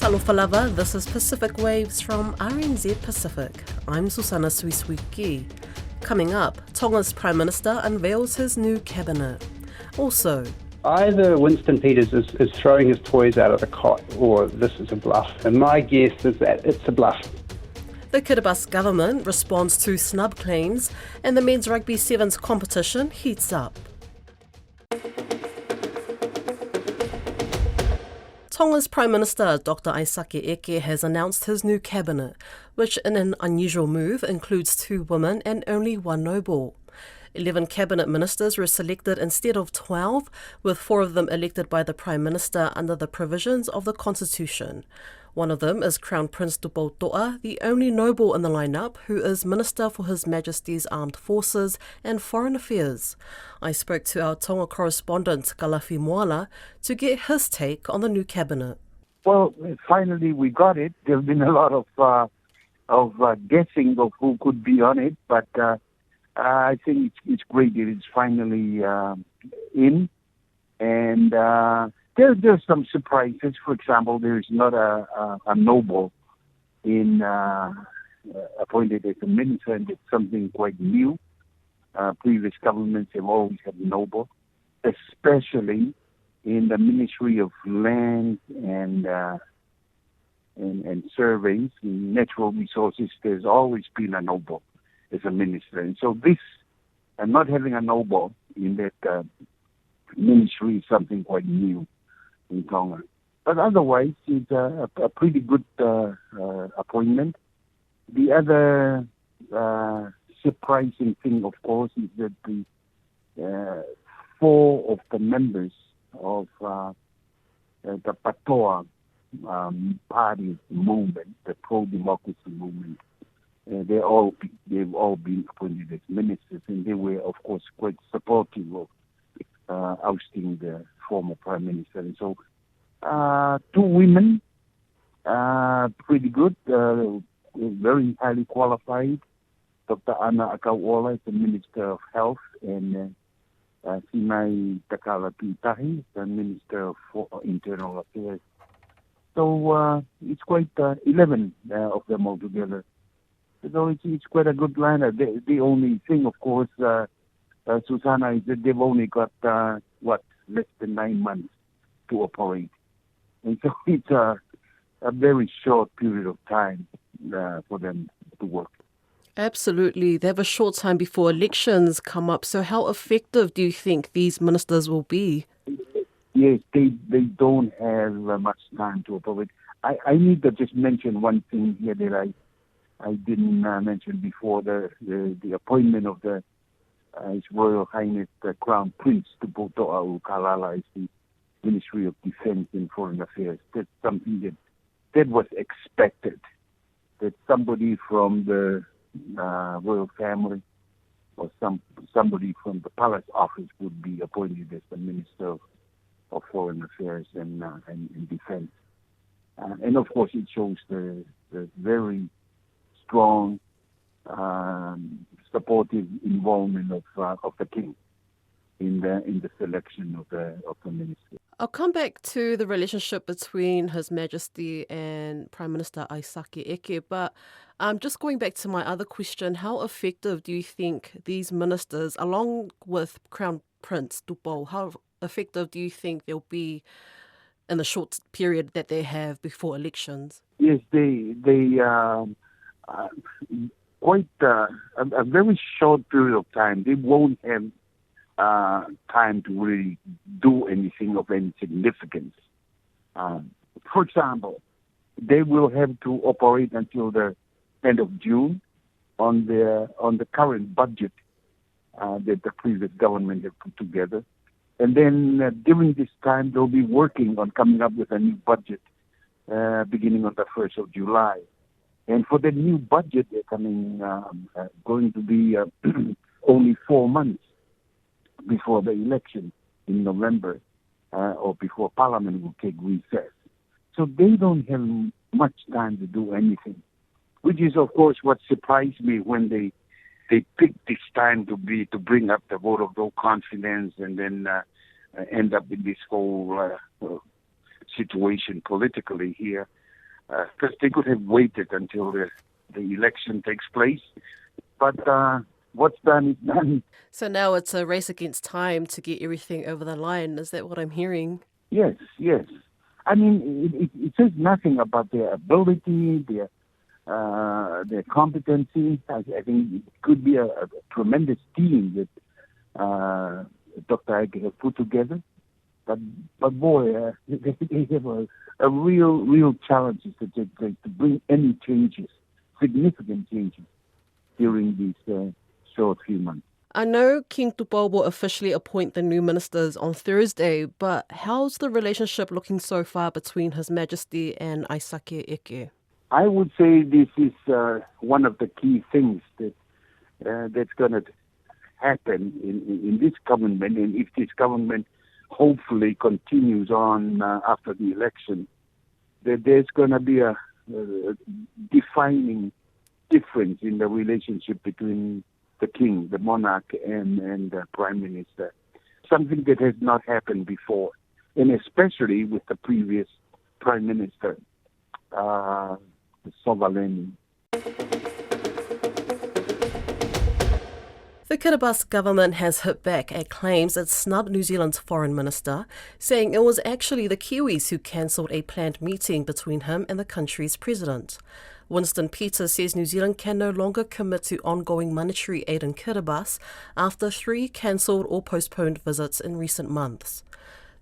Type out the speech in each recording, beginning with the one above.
Talofa lava, this is Pacific Waves from RNZ Pacific. I'm Susana Suisuiki. Coming up, Tonga's Prime Minister unveils his new cabinet. Also, either Winston Peters is throwing his toys out of the cot or this is a bluff. And my guess is that it's a bluff. the Kiribati government responds to snub claims and the men's rugby sevens competition heats up. Tonga's Prime Minister Dr. Aisake Eke has announced his new cabinet, which in an unusual move includes 2 women and only 1 noble. 11 cabinet ministers were selected instead of 12, with 4 of them elected by the Prime Minister under the provisions of the Constitution. One of them is Crown Prince Tupotoa, the only noble in the lineup who is Minister for His Majesty's Armed Forces and Foreign Affairs. I spoke to our Tonga correspondent Kalafi Moala to get his take on the new cabinet. Well, finally we got it. There's been a lot of guessing of who could be on it, but I think it's great that it's finally in. And there's some surprises. For example, there's not a noble appointed as a minister, and it's something quite new. Previous governments have always had noble, especially in the Ministry of Land and Surveys, Natural Resources. There's always been a noble as a minister, and so this, not having a noble in that ministry is something quite new in Tonga. But otherwise, it's a pretty good appointment. The other surprising thing, of course, is that the 4 of the members of the Patoa party movement, the pro-democracy movement, they've all been appointed as ministers, and they were, of course, quite supportive of ousting the former prime minister. And so, 2 women, pretty good, very highly qualified. Dr. Ana Akauola is the Minister of Health, and Sinai Takala-Pitahi, the Minister of Internal Affairs. So it's quite 11 of them altogether. So it's quite a good lineup. The only thing, of course, Susana, is that they've only got, less than 9 months to operate. And so it's a very short period of time for them to work. Absolutely. They have a short time before elections come up. So how effective do you think these ministers will be? Yes, they don't have much time to operate. I need to just mention one thing here that I didn't mention before, the appointment of His Royal Highness the Crown Prince Tupotoa Kalala as the Ministry of Defense and Foreign Affairs. That's something that was expected, that somebody from the royal family or somebody from the palace office would be appointed as the Minister of Foreign Affairs and Defense. And of course, it shows the very strong, supportive involvement of the king in the selection of the minister. I'll come back to the relationship between His Majesty and Prime Minister Aisake Eke, but just going back to my other question, how effective do you think these ministers, along with Crown Prince Tupo, how effective do you think they'll be in the short period that they have before elections? Yes, they quite a very short period of time. They won't have time to really do anything of any significance. For example, they will have to operate until the end of June on the current budget that the previous government have put together. And then during this time, they'll be working on coming up with a new budget beginning on the 1st of July. And for the new budget, they're going to be only 4 months before the election in November or before Parliament will take recess. So they don't have much time to do anything, which is, of course, what surprised me when they picked this time to bring up the vote of no confidence and then end up in this whole situation politically here. because they could have waited until the election takes place. But what's done is done. So now it's a race against time to get everything over the line. Is that what I'm hearing? Yes. I mean, it says nothing about their ability, their competency. I think it could be a tremendous team that Dr. Ike has put together. But boy, they have a real challenge to bring any changes, significant changes, during these short few months. I know King Tupou will officially appoint the new ministers on Thursday, but how's the relationship looking so far between His Majesty and Aisake Eke? I would say this is one of the key things that's going to happen in this government, and if this government hopefully continues on after the election, that there's going to be a defining difference in the relationship between the king, the monarch, and the prime minister. Something that has not happened before, and especially with the previous prime minister, Sovaleni. The Kiribati government has hit back at claims it snubbed New Zealand's foreign minister, saying it was actually the Kiwis who cancelled a planned meeting between him and the country's president. Winston Peters says New Zealand can no longer commit to ongoing monetary aid in Kiribati after 3 cancelled or postponed visits in recent months.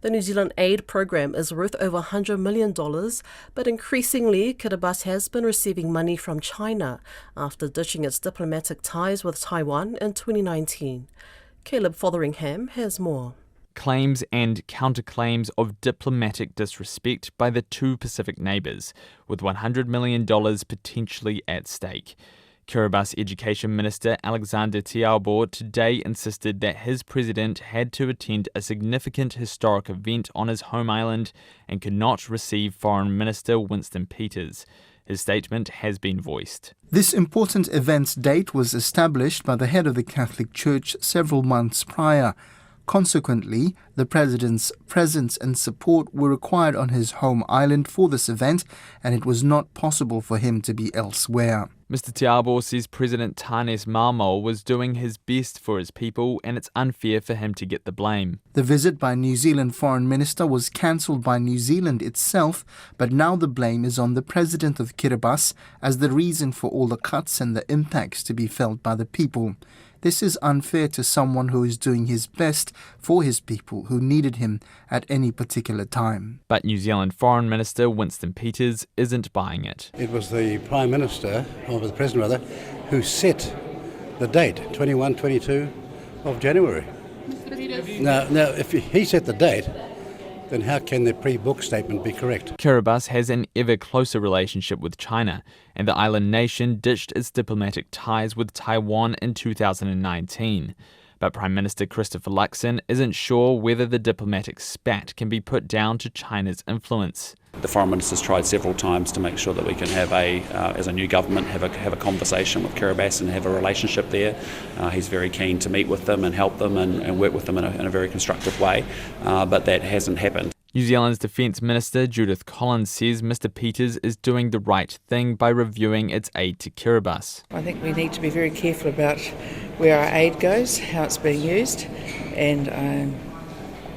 The New Zealand aid program is worth over $100 million, but increasingly Kiribati has been receiving money from China after ditching its diplomatic ties with Taiwan in 2019. Caleb Fotheringham has more. Claims and counterclaims of diplomatic disrespect by the two Pacific neighbours, with $100 million potentially at stake. Kiribati Education Minister Alexander Tialbo today insisted that his president had to attend a significant historic event on his home island and could not receive Foreign Minister Winston Peters. His statement has been voiced. This important event's date was established by the head of the Catholic Church several months prior. Consequently, the president's presence and support were required on his home island for this event, and it was not possible for him to be elsewhere. Mr. Tialbo says President Tanes Maamau was doing his best for his people, and it's unfair for him to get the blame. The visit by New Zealand Foreign Minister was cancelled by New Zealand itself, but now the blame is on the President of Kiribati as the reason for all the cuts and the impacts to be felt by the people. This is unfair to someone who is doing his best for his people who needed him at any particular time. But New Zealand Foreign Minister Winston Peters isn't buying it. It was the Prime Minister, or the President rather, who set the date, 22 of January. Now, if he set the date, then how can the pre-book statement be correct? Kiribati has an ever closer relationship with China, and the island nation ditched its diplomatic ties with Taiwan in 2019. But Prime Minister Christopher Luxon isn't sure whether the diplomatic spat can be put down to China's influence. The Foreign Minister's tried several times to make sure that we can have as a new government, have a conversation with Kiribati and have a relationship there. He's very keen to meet with them and help them and work with them in a very constructive way, but that hasn't happened. New Zealand's Defence Minister Judith Collins says Mr Peters is doing the right thing by reviewing its aid to Kiribati. I think we need to be very careful about where our aid goes, how it's being used, and I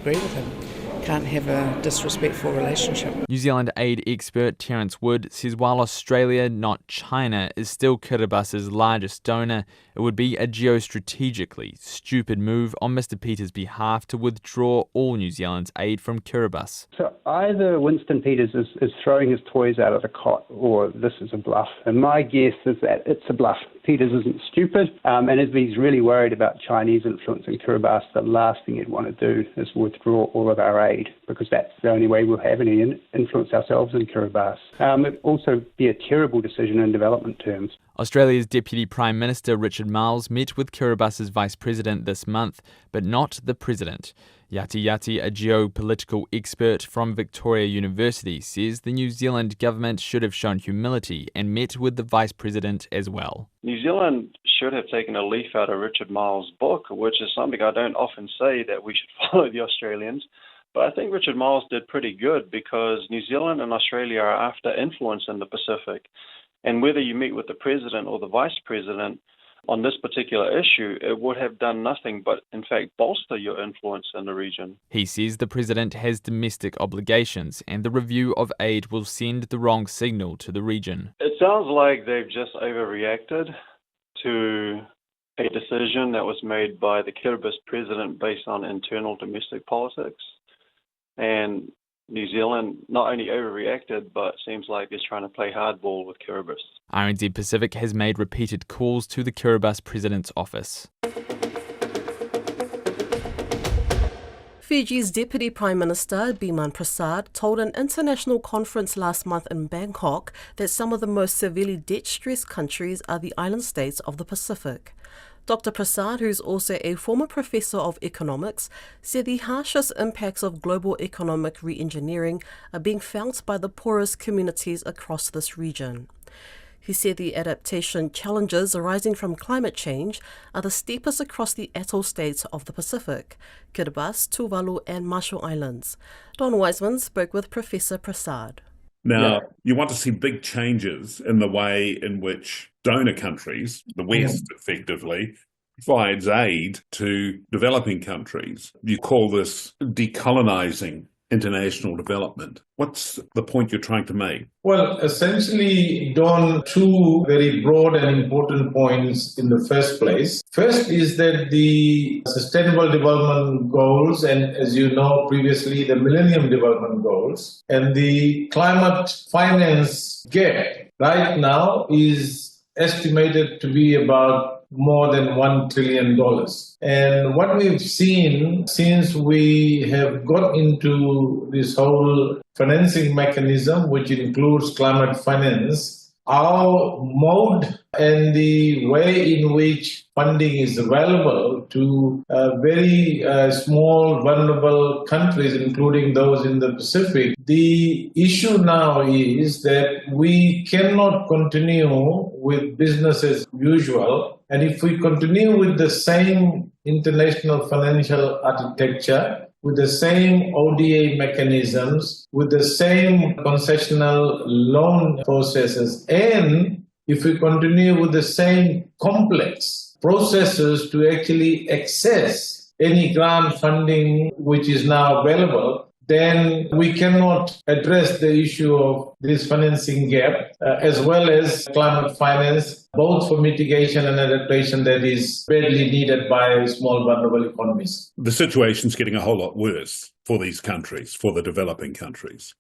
agree with him. Can't have a disrespectful relationship. New Zealand aid expert Terence Wood says while Australia, not China, is still Kiribati's largest donor, it would be a geostrategically stupid move on Mr Peters' behalf to withdraw all New Zealand's aid from Kiribati. So either Winston Peters is throwing his toys out of the cot or this is a bluff. And my guess is that it's a bluff. Peters isn't stupid, and if he's really worried about Chinese influence in Kiribati, the last thing he'd want to do is withdraw all of our aid, because that's the only way we'll have any influence ourselves in Kiribati. It'd also be a terrible decision in development terms. Australia's Deputy Prime Minister Richard Marles met with Kiribati's Vice President this month, but not the President. Yati Yati, a geopolitical expert from Victoria University, says the New Zealand government should have shown humility and met with the Vice President as well. New Zealand should have taken a leaf out of Richard Marles' book, which is something I don't often say, that we should follow the Australians. But I think Richard Marles did pretty good because New Zealand and Australia are after influence in the Pacific. And whether you meet with the president or the vice president on this particular issue, it would have done nothing but, in fact, bolster your influence in the region. He says the president has domestic obligations and the review of aid will send the wrong signal to the region. It sounds like they've just overreacted to a decision that was made by the Kiribati president based on internal domestic politics. And New Zealand not only overreacted, but seems like it's trying to play hardball with Kiribati. RNZ Pacific has made repeated calls to the Kiribati president's office. Fiji's Deputy Prime Minister Biman Prasad told an international conference last month in Bangkok that some of the most severely debt-stressed countries are the island states of the Pacific. Dr. Prasad, who's also a former professor of economics, said the harshest impacts of global economic re-engineering are being felt by the poorest communities across this region. He said the adaptation challenges arising from climate change are the steepest across the atoll states of the Pacific, Kiribati, Tuvalu and Marshall Islands. Don Wiseman spoke with Professor Prasad. Now, you want to see big changes in the way in which donor countries, the West effectively, provides aid to developing countries. You call this decolonising international development. What's the point you're trying to make? Well, essentially, Don, two very broad and important points in the first place. First is that the Sustainable Development Goals, and as you know previously, the Millennium Development Goals, and the climate finance gap right now is estimated to be about more than $1 trillion. And what we've seen since we have got into this whole financing mechanism, which includes climate finance, our mode and the way in which funding is available to very small, vulnerable countries, including those in the Pacific. The issue now is that we cannot continue with business as usual. And if we continue with the same international financial architecture, with the same ODA mechanisms, with the same concessional loan processes, and if we continue with the same complex processes to actually access any grant funding which is now available, then we cannot address the issue of this financing gap as well as climate finance, both for mitigation and adaptation that is badly needed by small vulnerable economies. The situation's getting a whole lot worse for these countries, for the developing countries.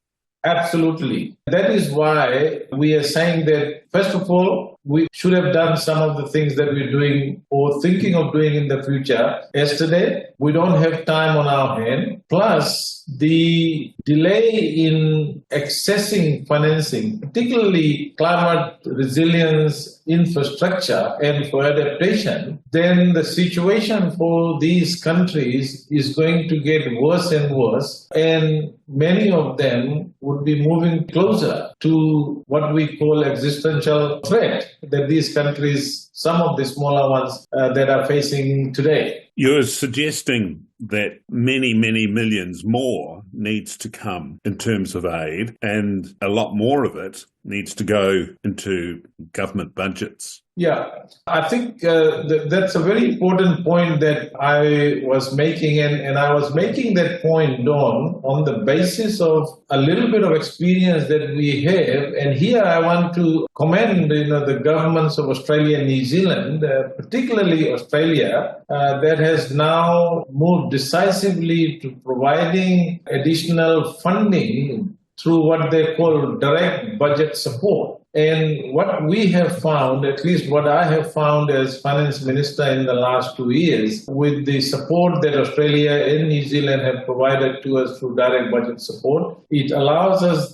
Absolutely. That is why we are saying that, first of all, we should have done some of the things that we're doing or thinking of doing in the future yesterday. We don't have time on our hand. Plus, the delay in accessing financing, particularly climate resilience infrastructure and for adaptation, then the situation for these countries is going to get worse and worse. And many of them would be moving closer to what we call existential threat that these countries, some of the smaller ones that are facing today. You're suggesting that many, many millions more needs to come in terms of aid, and a lot more of it needs to go into government budgets. Yeah, I think that's a very important point that I was making, and I was making that point, Dawn, on the basis of a little bit of experience that we have. And here I want to commend the governments of Australia and New Zealand, particularly Australia, that has now moved decisively to providing additional funding through what they call direct budget support. And what we have found, at least what I have found as finance minister in the last 2 years, with the support that Australia and New Zealand have provided to us through direct budget support, it allows us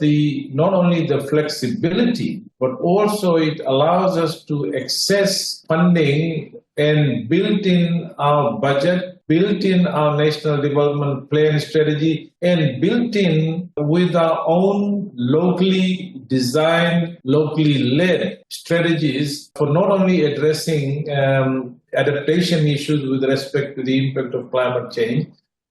not only the flexibility, but also it allows us to access funding and built in our budget, built in our national development plan strategy, and built in with our own locally designed, locally led strategies for not only addressing adaptation issues with respect to the impact of climate change,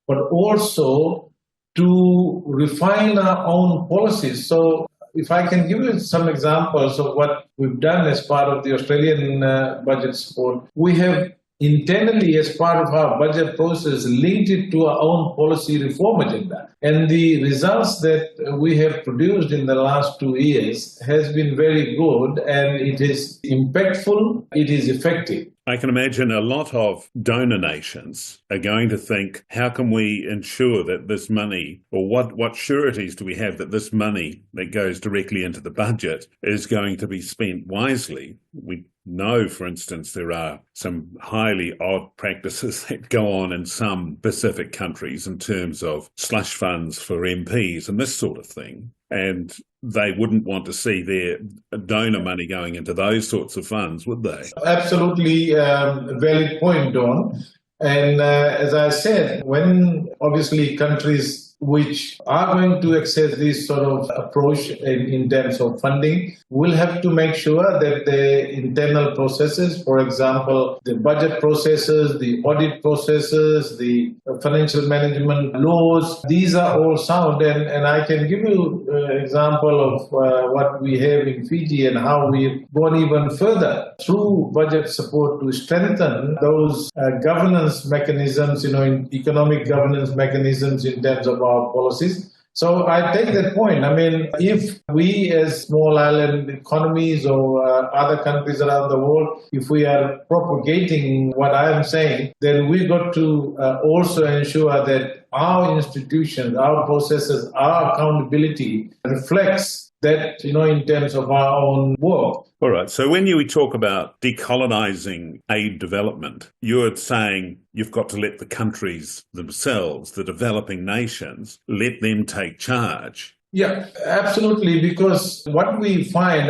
but also to refine our own policies. So if I can give you some examples of what we've done as part of the Australian budget support, we have internally, as part of our budget process, linked it to our own policy reform agenda. And the results that we have produced in the last 2 years has been very good, and it is impactful, it is effective. I can imagine a lot of donor nations are going to think, how can we ensure that this money, or what sureties do we have that this money that goes directly into the budget is going to be spent wisely? We know, for instance, there are some highly odd practices that go on in some Pacific countries in terms of slush funds for MPs and this sort of thing. And they wouldn't want to see their donor money going into those sorts of funds, would they? Absolutely valid point, Don. And as I said, when obviously countries which are going to access this sort of approach in terms of funding will have to make sure that the internal processes, for example, the budget processes, the audit processes, the financial management laws, these are all sound. And I can give you an example of what we have in Fiji and how we've gone even further through budget support to strengthen those governance mechanisms, in economic governance mechanisms in terms of our policies. So I take that point. I mean, if we as small island economies or other countries around the world, if we are propagating what I am saying, then we've got to also ensure that our institutions, our processes, our accountability reflects that, in terms of our own work. All right. So when you talk about decolonising aid development, you're saying you've got to let the countries themselves, the developing nations, let them take charge. Yeah, absolutely. Because what we find,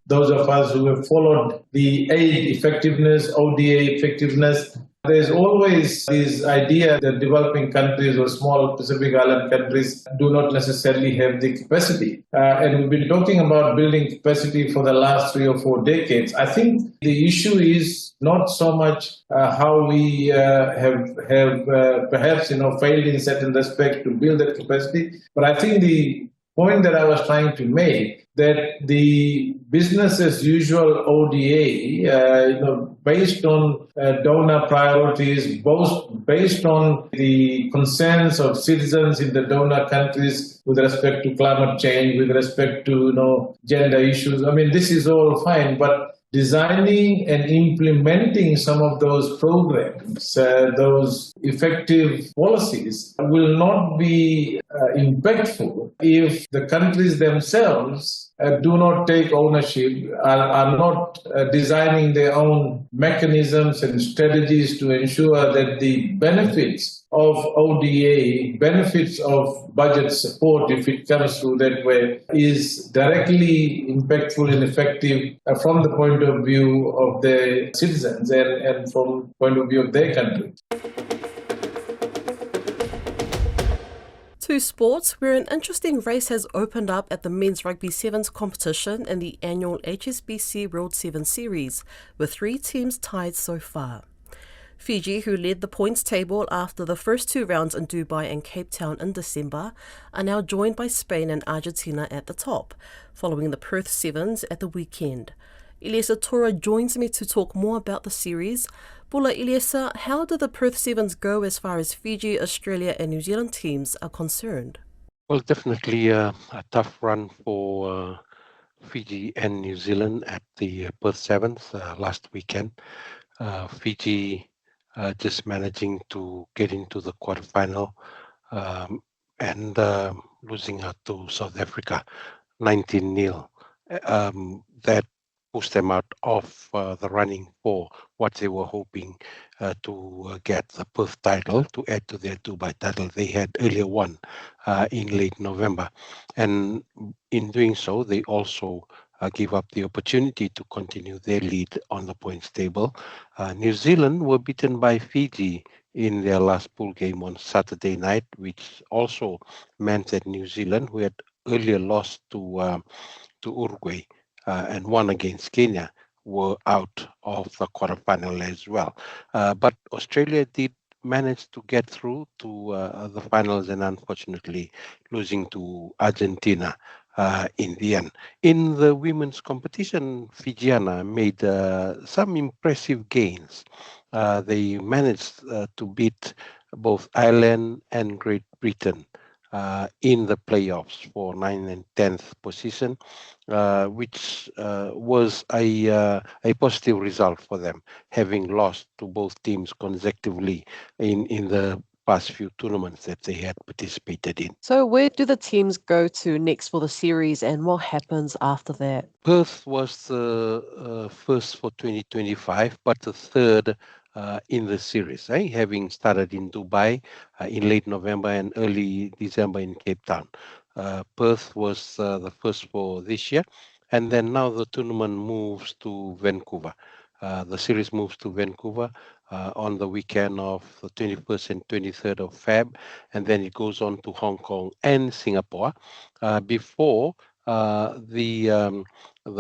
those of us who have followed the aid effectiveness, ODA effectiveness, there's always this idea that developing countries or small Pacific Island countries do not necessarily have the capacity. And we've been talking about building capacity for the last 3 or 4 decades. I think the issue is not so much how we have perhaps failed in certain respects to build that capacity, but I think the point that I was trying to make, that the business as usual ODA, based on donor priorities, both based on the concerns of citizens in the donor countries with respect to climate change, with respect to gender issues. This is all fine, but designing and implementing some of those programs, those effective policies will not be impactful if the countries themselves do not take ownership, are not designing their own mechanisms and strategies to ensure that the benefits of ODA, benefits of budget support, if it comes through that way, is directly impactful and effective from the point of view of the citizens and from the point of view of their country. To sports, where an interesting race has opened up at the men's rugby sevens competition in the annual HSBC World Sevens Series, with 3 teams tied so far. Fiji, who led the points table after the first 2 rounds in Dubai and Cape Town in December, are now joined by Spain and Argentina at the top, following the Perth Sevens at the weekend. Eliesa Tora joins me to talk more about the series. Bula Eliesa, how did the Perth Sevens go as far as Fiji, Australia and New Zealand teams are concerned? Well, definitely a tough run for Fiji and New Zealand at the Perth Sevens last weekend. Fiji just managing to get into the quarterfinal and losing out to South Africa 19-0. That pushed them out of the running for what they were hoping to get the Perth title, to add to their Dubai title they had earlier won in late November. And in doing so, they also give up the opportunity to continue their lead on the points table. New Zealand were beaten by Fiji in their last pool game on Saturday night, which also meant that New Zealand, who had earlier lost to Uruguay and won against Kenya, were out of the quarterfinal as well. But Australia did managed to get through to the finals and unfortunately losing to Argentina in the end. In the women's competition, Fijiana made some impressive gains. They managed to beat both Ireland and Great Britain in the playoffs for 9th and 10th position, which was a positive result for them, having lost to both teams consecutively in the past few tournaments that they had participated in. So where do the teams go to next for the series and what happens after that? Perth was the first for 2025, but the third in the series, having started in Dubai in late November and early December in Cape Town. Perth was the first for this year, and then now the tournament moves to Vancouver. The series moves to Vancouver on the weekend of the 21st and 23rd of Feb, and then it goes on to Hong Kong and Singapore before the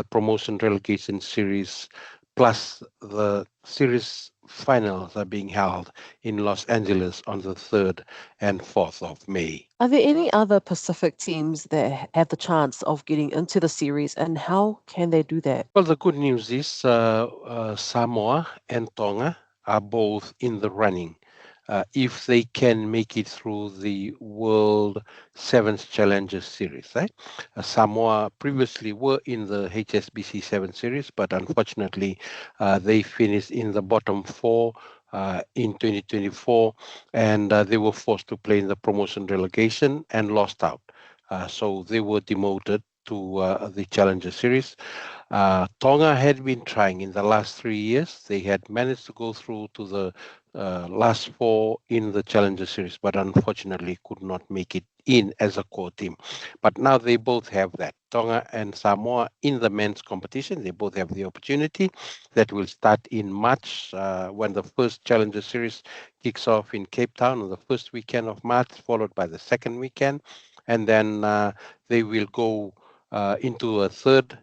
promotion relegation series plus the series finals are being held in Los Angeles on the 3rd and 4th of May. Are there any other Pacific teams that have the chance of getting into the series, and how can they do that? Well, the good news is Samoa and Tonga are both in the running. If they can make it through the World Sevens Challengers Series. Samoa previously were in the HSBC 7 Series, but unfortunately they finished in the bottom 4 in 2024, and they were forced to play in the promotion relegation and lost out. So they were demoted to the Challenger Series. Tonga had been trying in the last 3 years. They had managed to go through to the last 4 in the Challenger Series, but unfortunately could not make it in as a core team. But now they both have that. Tonga and Samoa in the men's competition, they both have the opportunity. That will start in March when the first Challenger Series kicks off in Cape Town on the first weekend of March, followed by the second weekend. And then they will go into a third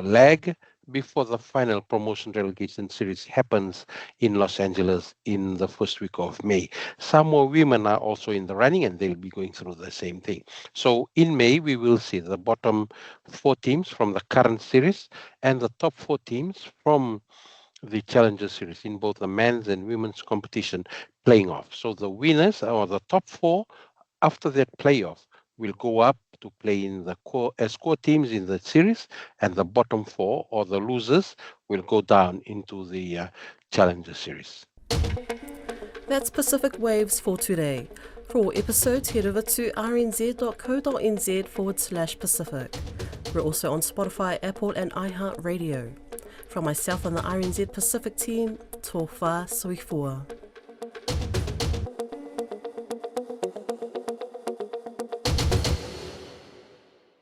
leg before the final promotion relegation series happens in Los Angeles in the first week of May. Some more women are also in the running and they'll be going through the same thing. So in May, we will see the bottom 4 teams from the current series and the top 4 teams from the Challenger Series in both the men's and women's competition playing off. So the winners or the top 4 after that playoff will go up to play in the core teams in the series, and the bottom 4 or the losers will go down into the Challenger Series. That's Pacific Waves for today. For all episodes, head over to rnz.co.nz/Pacific. We're also on Spotify, Apple and iHeartRadio. From myself and the RNZ Pacific team, tō whā soifua.